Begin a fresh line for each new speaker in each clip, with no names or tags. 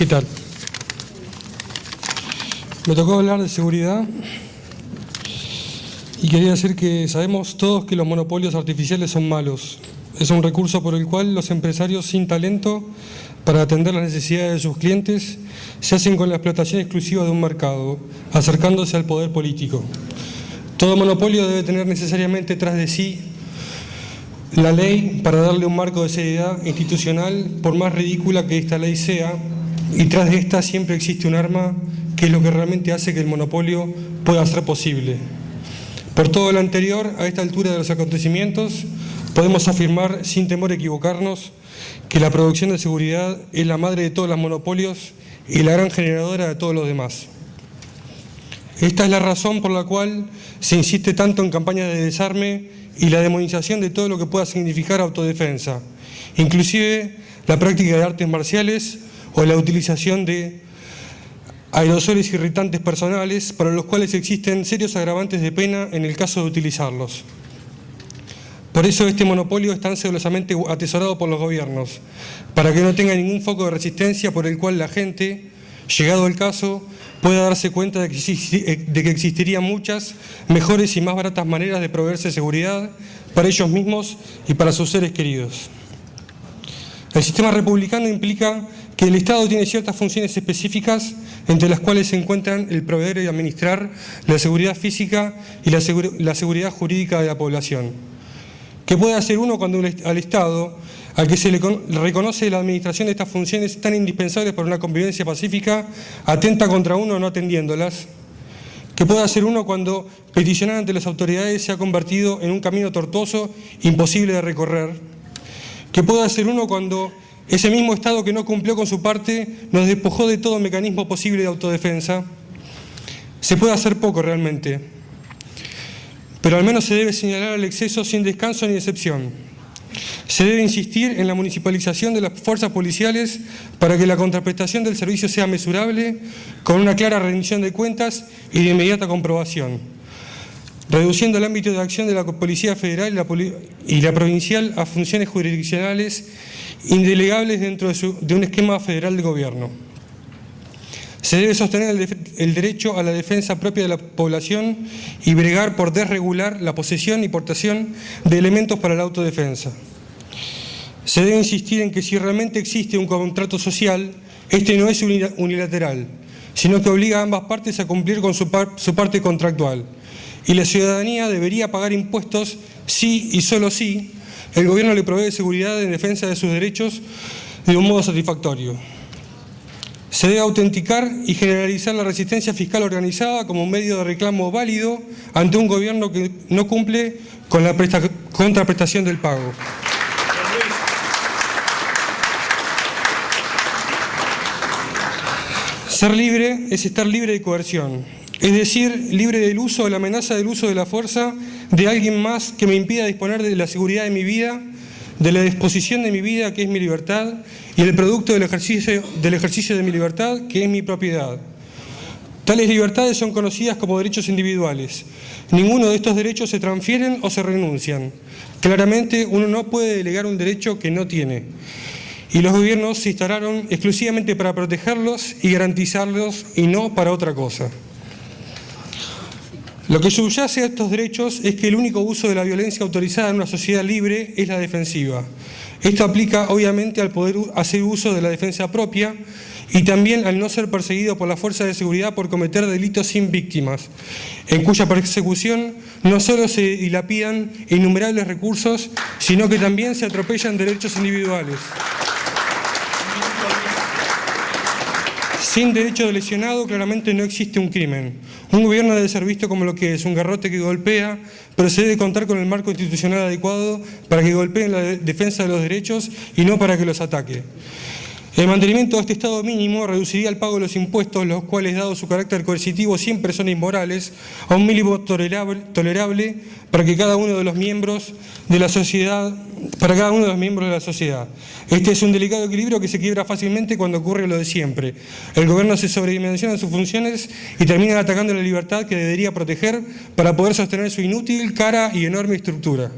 ¿Qué tal? Me tocó hablar de seguridad y quería decir que sabemos todos que los monopolios artificiales son malos. Es un recurso por el cual los empresarios sin talento para atender las necesidades de sus clientes se hacen con la explotación exclusiva de un mercado, acercándose al poder político. Todo monopolio debe tener necesariamente tras de sí la ley para darle un marco de seriedad institucional, por más ridícula que esta ley sea, y tras de esta siempre existe un arma que es lo que realmente hace que el monopolio pueda ser posible. Por todo lo anterior, a esta altura de los acontecimientos, podemos afirmar, sin temor a equivocarnos, que la producción de seguridad es la madre de todos los monopolios y la gran generadora de todos los demás. Esta es la razón por la cual se insiste tanto en campañas de desarme y la demonización de todo lo que pueda significar autodefensa, inclusive la práctica de artes marciales o la utilización de aerosoles irritantes personales para los cuales existen serios agravantes de pena en el caso de utilizarlos. Por eso este monopolio es tan celosamente atesorado por los gobiernos, para que no tenga ningún foco de resistencia por el cual la gente, llegado el caso, pueda darse cuenta de que existirían muchas mejores y más baratas maneras de proveerse seguridad para ellos mismos y para sus seres queridos. El sistema republicano implica que el Estado tiene ciertas funciones específicas, entre las cuales se encuentran el proveer y administrar la seguridad física y la seguridad jurídica de la población. ¿Qué puede hacer uno cuando al Estado, al que se le reconoce la administración de estas funciones tan indispensables para una convivencia pacífica, atenta contra uno no atendiéndolas? ¿Qué puede hacer uno cuando peticionar ante las autoridades se ha convertido en un camino tortuoso, imposible de recorrer? ¿Qué puede hacer uno cuando ese mismo Estado que no cumplió con su parte nos despojó de todo mecanismo posible de autodefensa? Se puede hacer poco realmente, pero al menos se debe señalar el exceso sin descanso ni excepción. Se debe insistir en la municipalización de las fuerzas policiales para que la contraprestación del servicio sea mesurable, con una clara rendición de cuentas y de inmediata comprobación, reduciendo el ámbito de acción de la Policía Federal y la provincial a funciones jurisdiccionales indelegables dentro de un esquema federal de gobierno. Se debe sostener el derecho a la defensa propia de la población y bregar por desregular la posesión y portación de elementos para la autodefensa. Se debe insistir en que si realmente existe un contrato social, este no es unilateral, sino que obliga a ambas partes a cumplir con su parte contractual. Y la ciudadanía debería pagar impuestos si y solo si el gobierno le provee seguridad en defensa de sus derechos de un modo satisfactorio. Se debe autenticar y generalizar la resistencia fiscal organizada como un medio de reclamo válido ante un gobierno que no cumple con la contraprestación del pago. Ser libre es estar libre de coerción, es decir, libre del uso o la amenaza del uso de la fuerza de alguien más que me impida disponer de la seguridad de mi vida, de la disposición de mi vida, que es mi libertad, y el producto del ejercicio de mi libertad, que es mi propiedad. Tales libertades son conocidas como derechos individuales. Ninguno de estos derechos se transfieren o se renuncian. Claramente, uno no puede delegar un derecho que no tiene. Y los gobiernos se instalaron exclusivamente para protegerlos y garantizarlos, y no para otra cosa. Lo que subyace a estos derechos es que el único uso de la violencia autorizada en una sociedad libre es la defensiva. Esto aplica obviamente al poder hacer uso de la defensa propia y también al no ser perseguido por las fuerzas de seguridad por cometer delitos sin víctimas, en cuya persecución no solo se dilapidan innumerables recursos, sino que también se atropellan derechos individuales. Sin derecho de lesionado, claramente no existe un crimen. Un gobierno debe ser visto como lo que es, un garrote que golpea, pero se debe contar con el marco institucional adecuado para que golpeen la defensa de los derechos y no para que los ataque. El mantenimiento de este estado mínimo reduciría el pago de los impuestos, los cuales, dado su carácter coercitivo, siempre son inmorales, a un mínimo tolerable para cada uno de los miembros de la sociedad. Este es un delicado equilibrio que se quiebra fácilmente cuando ocurre lo de siempre. El gobierno se sobredimensiona en sus funciones y termina atacando la libertad que debería proteger para poder sostener su inútil, cara y enorme estructura.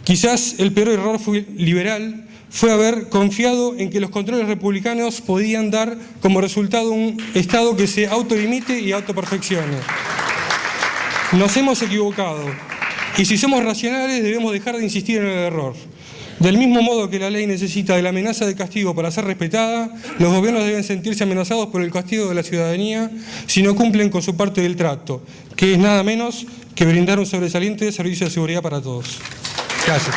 Quizás el peor error liberal fue haber confiado en que los controles republicanos podían dar como resultado un Estado que se autolimite y autoperfeccione. Nos hemos equivocado, y si somos racionales debemos dejar de insistir en el error. Del mismo modo que la ley necesita de la amenaza de castigo para ser respetada, los gobiernos deben sentirse amenazados por el castigo de la ciudadanía si no cumplen con su parte del trato, que es nada menos que brindar un sobresaliente servicio de seguridad para todos. Gracias.